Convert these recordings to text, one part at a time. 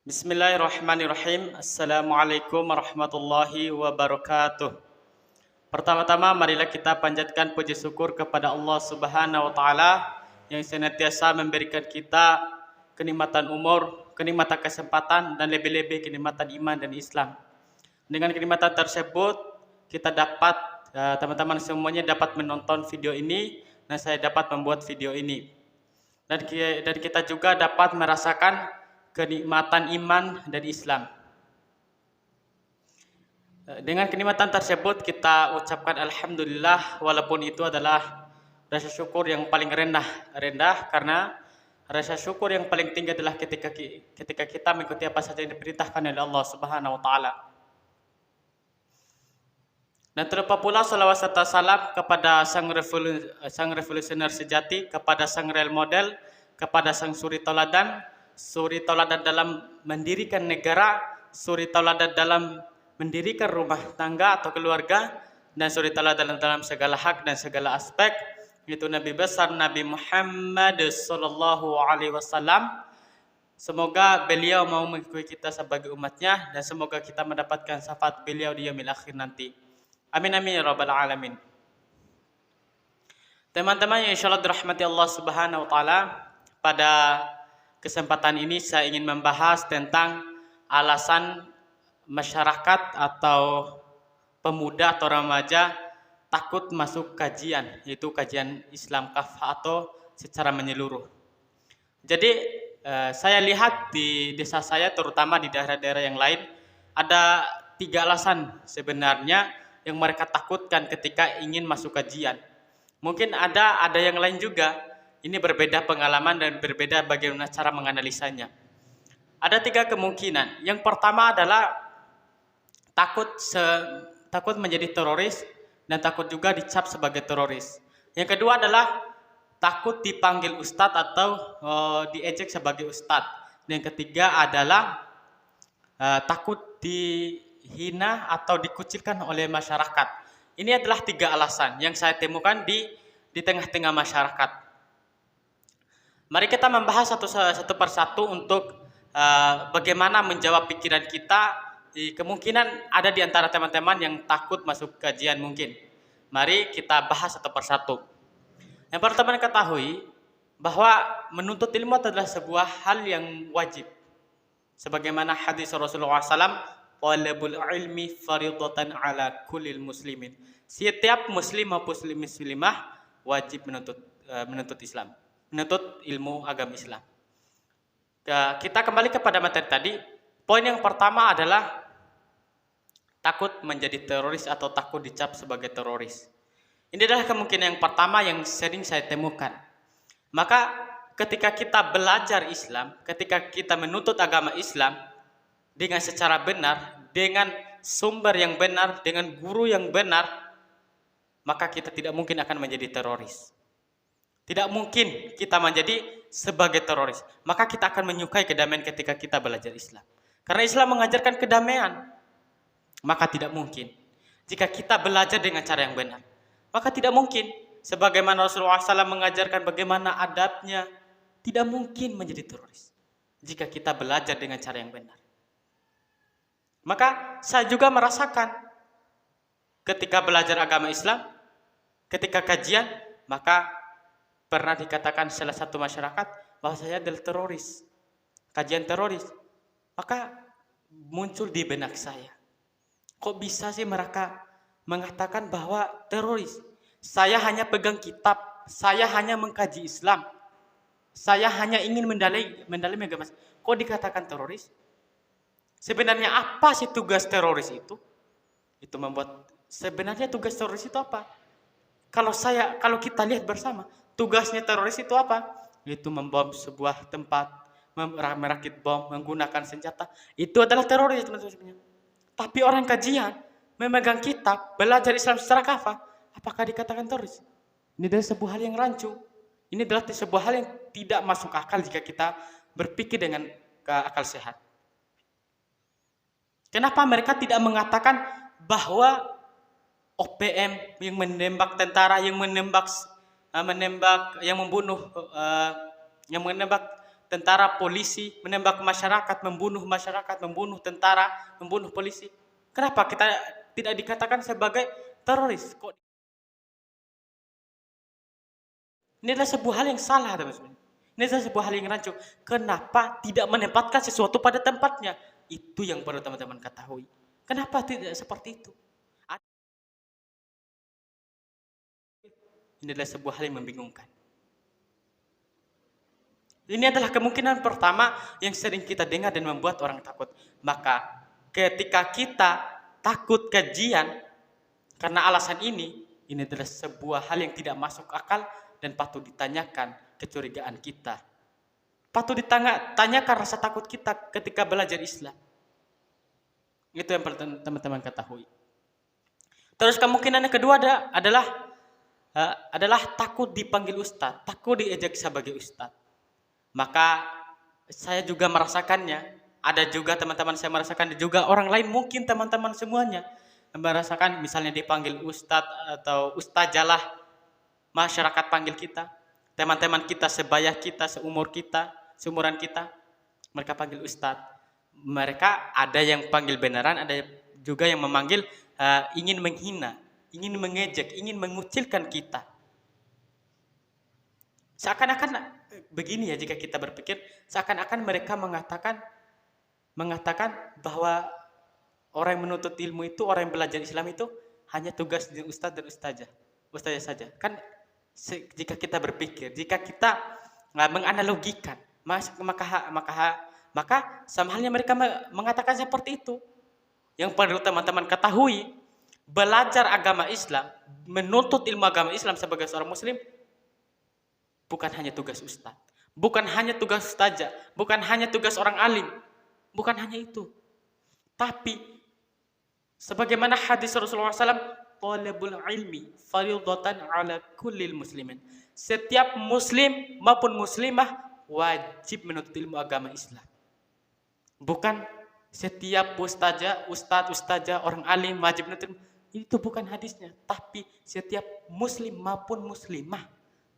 Bismillahirrahmanirrahim. Assalamualaikum warahmatullahi wabarakatuh. Pertama-tama marilah kita panjatkan puji syukur kepada Allah Subhanahu wa taala yang senantiasa memberikan kita kenikmatan umur, kenikmatan kesempatan dan lebih-lebih kenikmatan iman dan Islam. Dengan kenikmatan tersebut kita dapat teman-teman semuanya dapat menonton video ini dan saya dapat membuat video ini. Dan kita juga dapat merasakan kenikmatan iman dan Islam. Dengan kenikmatan tersebut kita ucapkan alhamdulillah, walaupun itu adalah rasa syukur yang paling rendah karena rasa syukur yang paling tinggi adalah ketika kita mengikuti apa saja yang diperintahkan oleh Allah Subhanahu wa taala. Dan terlupa pula salawat serta salam kepada sang revolusioner sejati, kepada sang role model, kepada sang suri teladan dalam mendirikan negara, suri teladan dalam mendirikan rumah tangga atau keluarga, dan suri teladan dalam segala hak dan segala aspek, yaitu Nabi besar Nabi Muhammad sallallahu alaihi wasallam. Semoga beliau mau mengikuti kita sebagai umatnya dan semoga kita mendapatkan syafaat beliau di yaumil akhir nanti. Amin amin ya rabbal alamin. Teman-teman yang insyaallah dirahmati Allah Subhanahu wa taala, pada kesempatan ini saya ingin membahas tentang alasan masyarakat atau pemuda atau remaja takut masuk kajian, yaitu kajian Islam kafah atau secara menyeluruh. Jadi saya lihat di desa saya, terutama di daerah-daerah yang lain, ada 3 alasan sebenarnya yang mereka takutkan ketika ingin masuk kajian. Mungkin ada yang lain juga. Ini berbeda pengalaman dan berbeda bagaimana cara menganalisanya. Ada 3 kemungkinan. Yang pertama adalah takut menjadi teroris dan takut juga dicap sebagai teroris. Yang kedua adalah takut dipanggil ustadz atau diejek sebagai ustadz. Dan yang ketiga adalah takut dihina atau dikucilkan oleh masyarakat. Ini adalah 3 alasan yang saya temukan di tengah-tengah masyarakat. Mari kita membahas satu persatu untuk bagaimana menjawab pikiran kita. Kemungkinan ada di antara teman-teman yang takut masuk kajian mungkin. Mari kita bahas satu persatu. Yang pertama ketahui bahwa menuntut ilmu adalah sebuah hal yang wajib. Sebagaimana hadis Rasulullah SAW, talabul ilmi faridatan ala kullil muslimin. Setiap muslim maupun muslimah wajib menuntut Islam, menuntut ilmu agama Islam. Kita kembali kepada materi tadi. Poin yang pertama adalah takut menjadi teroris atau takut dicap sebagai teroris. Ini adalah kemungkinan yang pertama yang sering saya temukan. Maka ketika kita belajar Islam, ketika kita menuntut agama Islam dengan secara benar, dengan sumber yang benar, dengan guru yang benar, maka kita tidak mungkin akan menjadi teroris. Tidak mungkin kita menjadi sebagai teroris. Maka kita akan menyukai kedamaian ketika kita belajar Islam. Karena Islam mengajarkan kedamaian. Maka tidak mungkin jika kita belajar dengan cara yang benar. Maka tidak mungkin sebagaimana Rasulullah SAW mengajarkan bagaimana adabnya, tidak mungkin menjadi teroris jika kita belajar dengan cara yang benar. Maka saya juga merasakan ketika belajar agama Islam, ketika kajian, maka pernah dikatakan salah satu masyarakat bahwa saya adalah teroris, kajian teroris. Maka muncul di benak saya, kok bisa sih mereka mengatakan bahwa teroris? Saya hanya pegang kitab, saya hanya mengkaji Islam, saya hanya ingin mendalami agama. Kok dikatakan teroris? Sebenarnya apa sih tugas teroris itu? Itu membuat, sebenarnya tugas teroris itu apa? Kalau kita lihat bersama, tugasnya teroris itu apa? Itu membom sebuah tempat, merakit bom, menggunakan senjata. Itu adalah teroris, teman-teman. Tapi orang kajian, memegang kitab, belajar Islam secara kafah, apakah dikatakan teroris? Ini adalah sebuah hal yang rancu. Ini adalah sebuah hal yang tidak masuk akal jika kita berpikir dengan akal sehat. Kenapa mereka tidak mengatakan bahwa OPM yang menembak tentara, yang menembak, yang membunuh, yang menembak tentara, polisi, menembak masyarakat, membunuh tentara, membunuh polisi. Kenapa kita tidak dikatakan sebagai teroris? Kok ini adalah sebuah hal yang salah, teman-teman. Ini adalah sebuah hal yang rancu. Kenapa tidak menempatkan sesuatu pada tempatnya? Itu yang perlu teman-teman ketahui. Kenapa tidak seperti itu? Ini adalah sebuah hal yang membingungkan. Ini adalah kemungkinan pertama yang sering kita dengar dan membuat orang takut. Maka ketika kita takut kajian karena alasan ini adalah sebuah hal yang tidak masuk akal dan patut ditanyakan kecurigaan kita. Patut ditanyakan rasa takut kita ketika belajar Islam. Itu yang perlu teman-teman ketahui. Terus kemungkinan yang kedua adalah takut dipanggil ustadz, takut diejek sebagai ustadz. Maka saya juga merasakannya. Ada juga teman-teman saya merasakan, juga orang lain mungkin teman-teman semuanya merasakan, misalnya dipanggil ustadz atau ustazalah, masyarakat panggil kita, teman-teman kita sebaya kita, seumuran kita, mereka panggil ustadz. Mereka ada yang panggil beneran, ada juga yang memanggil ingin menghina, ingin mengejek, ingin mengucilkan kita. Seakan-akan begini ya, jika kita berpikir, seakan-akan mereka mengatakan bahwa orang yang menuntut ilmu itu, orang yang belajar Islam itu hanya tugas ustadz dan ustazah saja. Kan jika kita berpikir, jika kita menganalogikan, maka sama halnya mereka mengatakan seperti itu. Yang perlu teman-teman ketahui, belajar agama Islam, menuntut ilmu agama Islam sebagai seorang muslim bukan hanya tugas ustaz, bukan hanya tugas ustazah, bukan hanya tugas orang alim, bukan hanya itu. Tapi sebagaimana hadis Rasulullah SAW, talabul ilmi fardhatun ala kullil muslimin. Setiap muslim maupun muslimah wajib menuntut ilmu agama Islam. Bukan setiap ustazah, orang alim wajib menuntut ilmu. Itu bukan hadisnya, tapi setiap muslim maupun muslimah.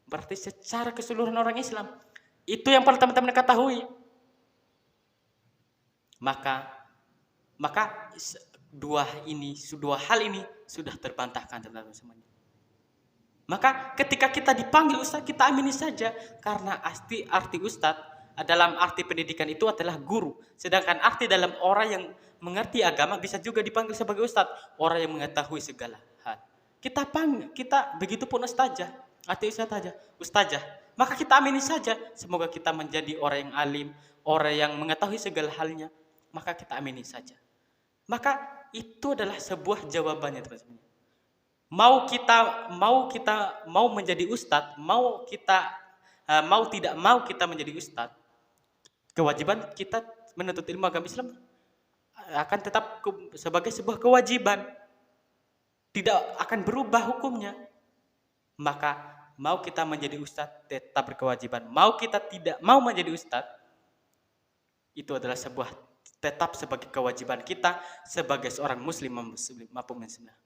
Berarti secara keseluruhan orang Islam. Itu yang perlu teman-teman ketahui. Maka dua hal ini sudah terbantahkan teman-teman semuanya. Maka ketika kita dipanggil ustaz, kita amini saja, karena arti ustaz dalam arti pendidikan itu adalah guru. Sedangkan arti dalam orang yang mengerti agama bisa juga dipanggil sebagai ustaz, orang yang mengetahui segala hal. Kita begitupun ustazah, arti ustazah. Maka kita amini saja, semoga kita menjadi orang yang alim, orang yang mengetahui segala halnya. Maka kita amini saja. Maka itu adalah sebuah jawabannya, teman-teman. Mau menjadi ustadz, mau tidak mau kita menjadi ustadz, kewajiban kita menuntut ilmu agama Islam akan tetap sebagai sebuah kewajiban, tidak akan berubah hukumnya. Maka mau kita menjadi ustadz tetap berkewajiban, mau kita tidak mau menjadi ustadz, itu adalah tetap sebagai kewajiban kita sebagai seorang muslim maupun muslimah.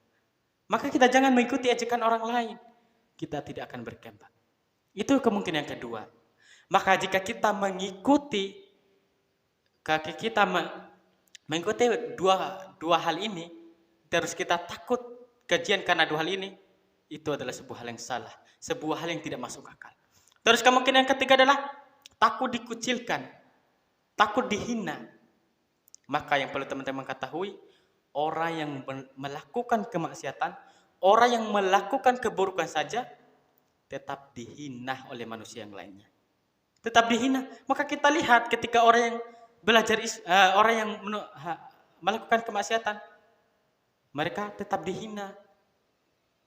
Maka kita jangan mengikuti ejekan orang lain, kita tidak akan berkembang. Itu kemungkinan yang kedua. Maka jika kita mengikuti dua hal ini, terus kita takut kajian karena dua hal ini, itu adalah sebuah hal yang salah, sebuah hal yang tidak masuk akal. Terus kemungkinan yang ketiga adalah takut dikucilkan, takut dihina. Maka yang perlu teman-teman ketahui, orang yang melakukan kemaksiatan, orang yang melakukan keburukan saja tetap dihina oleh manusia yang lainnya. Tetap dihina. Maka kita lihat ketika orang yang orang yang melakukan kemaksiatan, mereka tetap dihina.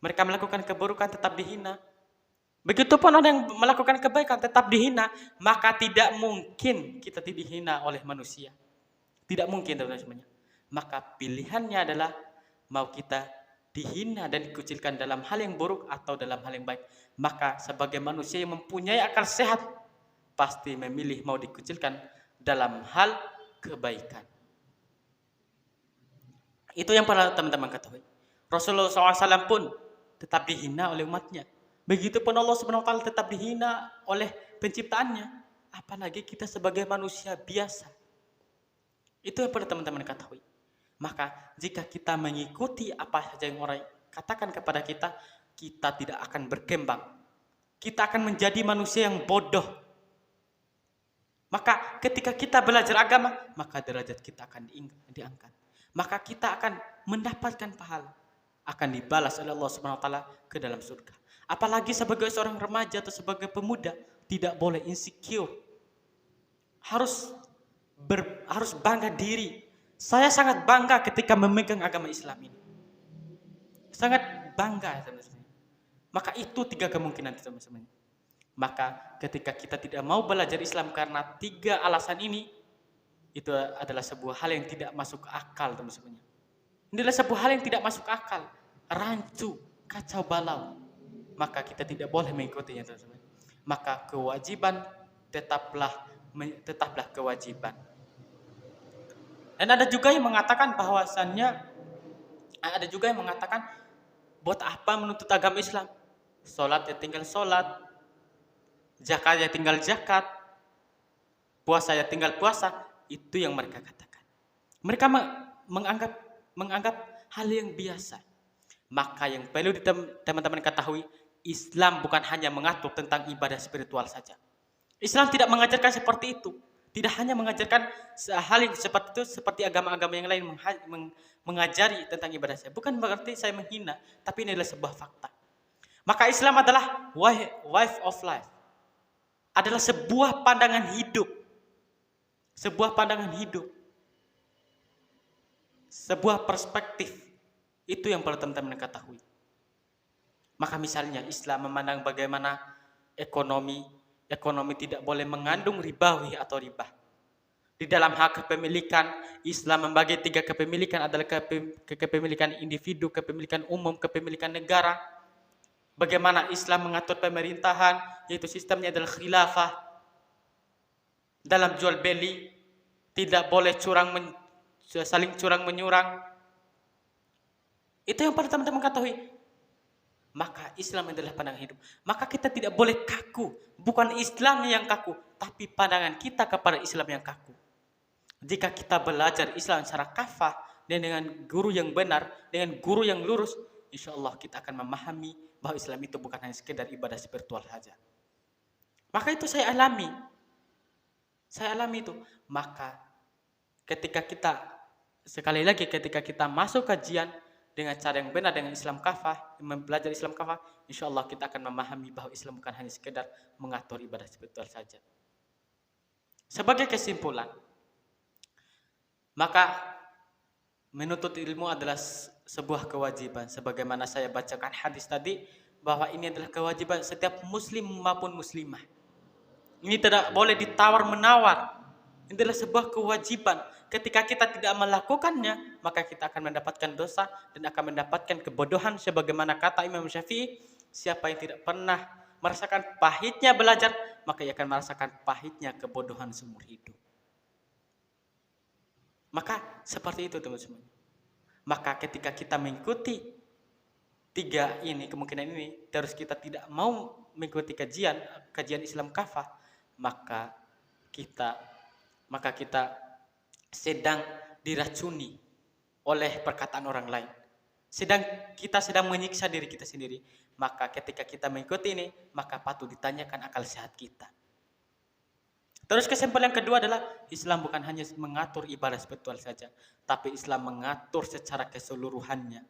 Mereka melakukan keburukan tetap dihina. Begitupun orang yang melakukan kebaikan tetap dihina. Maka tidak mungkin kita dihina oleh manusia. Tidak mungkin, teman-teman semuanya. Maka pilihannya adalah mau kita dihina dan dikucilkan dalam hal yang buruk atau dalam hal yang baik. Maka sebagai manusia yang mempunyai akal sehat, pasti memilih mau dikucilkan dalam hal kebaikan. Itu yang perlu teman-teman ketahui. Rasulullah SAW pun tetap dihina oleh umatnya. Begitupun Allah SWT tetap dihina oleh penciptaannya. apalagi kita sebagai manusia biasa. Itu yang perlu teman-teman ketahui. Maka jika kita mengikuti apa saja yang orang katakan kepada kita, kita tidak akan berkembang. Kita akan menjadi manusia yang bodoh. Maka ketika kita belajar agama, maka derajat kita akan diangkat. Maka kita akan mendapatkan pahala, akan dibalas oleh Allah Subhanahu wa taala ke dalam surga. Apalagi sebagai seorang remaja atau sebagai pemuda, tidak boleh insecure. Harus bangga diri. Saya sangat bangga ketika memegang agama Islam ini. Sangat bangga, teman-teman. Maka itu 3 kemungkinan, teman-teman. Maka ketika kita tidak mau belajar Islam karena 3 alasan ini, itu adalah sebuah hal yang tidak masuk akal, teman-teman. Ini adalah sebuah hal yang tidak masuk akal, rancu, kacau balau. Maka kita tidak boleh mengikutinya, teman-teman. Maka kewajiban tetaplah kewajiban. Dan ada juga yang mengatakan buat apa menuntut agama Islam? Sholat ya tinggal sholat, zakat ya tinggal zakat, puasa ya tinggal puasa. Itu yang mereka katakan. Mereka menganggap hal yang biasa. Maka yang perlu teman-teman ketahui, Islam bukan hanya mengatur tentang ibadah spiritual saja. Islam tidak mengajarkan seperti itu. Tidak hanya mengajarkan hal yang seperti itu seperti agama-agama yang lain mengajari tentang ibadah saya. Bukan berarti saya menghina, tapi ini adalah sebuah fakta. Maka Islam adalah way of life. Adalah sebuah pandangan hidup. Sebuah pandangan hidup. Sebuah perspektif. Itu yang perlu teman-teman ketahui. Maka misalnya Islam memandang bagaimana ekonomi tidak boleh mengandung ribawi atau riba. Di dalam hak kepemilikan, Islam membagi 3 kepemilikan adalah kepemilikan individu, kepemilikan umum, kepemilikan negara. Bagaimana Islam mengatur pemerintahan, yaitu sistemnya adalah khilafah. Dalam jual beli, tidak boleh saling curang menyurang. Itu yang perlu teman-teman ketahui. Maka Islam adalah pandangan hidup. Maka kita tidak boleh kaku. Bukan Islam yang kaku, tapi pandangan kita kepada Islam yang kaku. Jika kita belajar Islam secara kafah dan dengan guru yang benar, dengan guru yang lurus, insya Allah kita akan memahami bahwa Islam itu bukan hanya sekedar ibadah spiritual saja. Maka itu saya alami itu. Maka ketika kita masuk kajian dengan cara yang benar, dengan Islam kafah, belajar Islam kafah, insya Allah kita akan memahami bahwa Islam bukan hanya sekedar mengatur ibadah spiritual saja. Sebagai kesimpulan, maka menuntut ilmu adalah sebuah kewajiban. Sebagaimana saya bacakan hadis tadi, bahwa ini adalah kewajiban setiap muslim maupun muslimah. Ini tidak boleh ditawar-menawar. Ini adalah sebuah kewajiban. Ketika kita tidak melakukannya, maka kita akan mendapatkan dosa dan akan mendapatkan kebodohan. Sebagaimana kata Imam Syafi'i, siapa yang tidak pernah merasakan pahitnya belajar, maka ia akan merasakan pahitnya kebodohan seumur hidup. Maka seperti itu, teman-teman. Maka ketika kita mengikuti 3 ini, kemungkinan ini, terus kita tidak mau mengikuti kajian Islam kafah, maka kita sedang diracuni oleh perkataan orang lain. Kita sedang menyiksa diri kita sendiri. Maka ketika kita mengikuti ini, maka patut ditanyakan akal sehat kita. Terus kesimpulan yang kedua adalah Islam bukan hanya mengatur ibadah spiritual saja, tapi Islam mengatur secara keseluruhannya.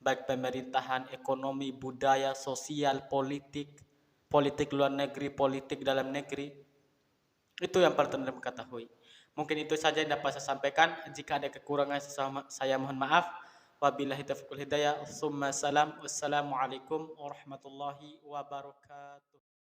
Baik pemerintahan, ekonomi, budaya, sosial, politik luar negeri, politik dalam negeri. Itu yang perlu teman-teman ketahui. Mungkin itu saja yang dapat saya sampaikan. Jika ada kekurangan saya mohon maaf. Wabillahi taufiq wal hidayah. Wassalamualaikum warahmatullahi wabarakatuh.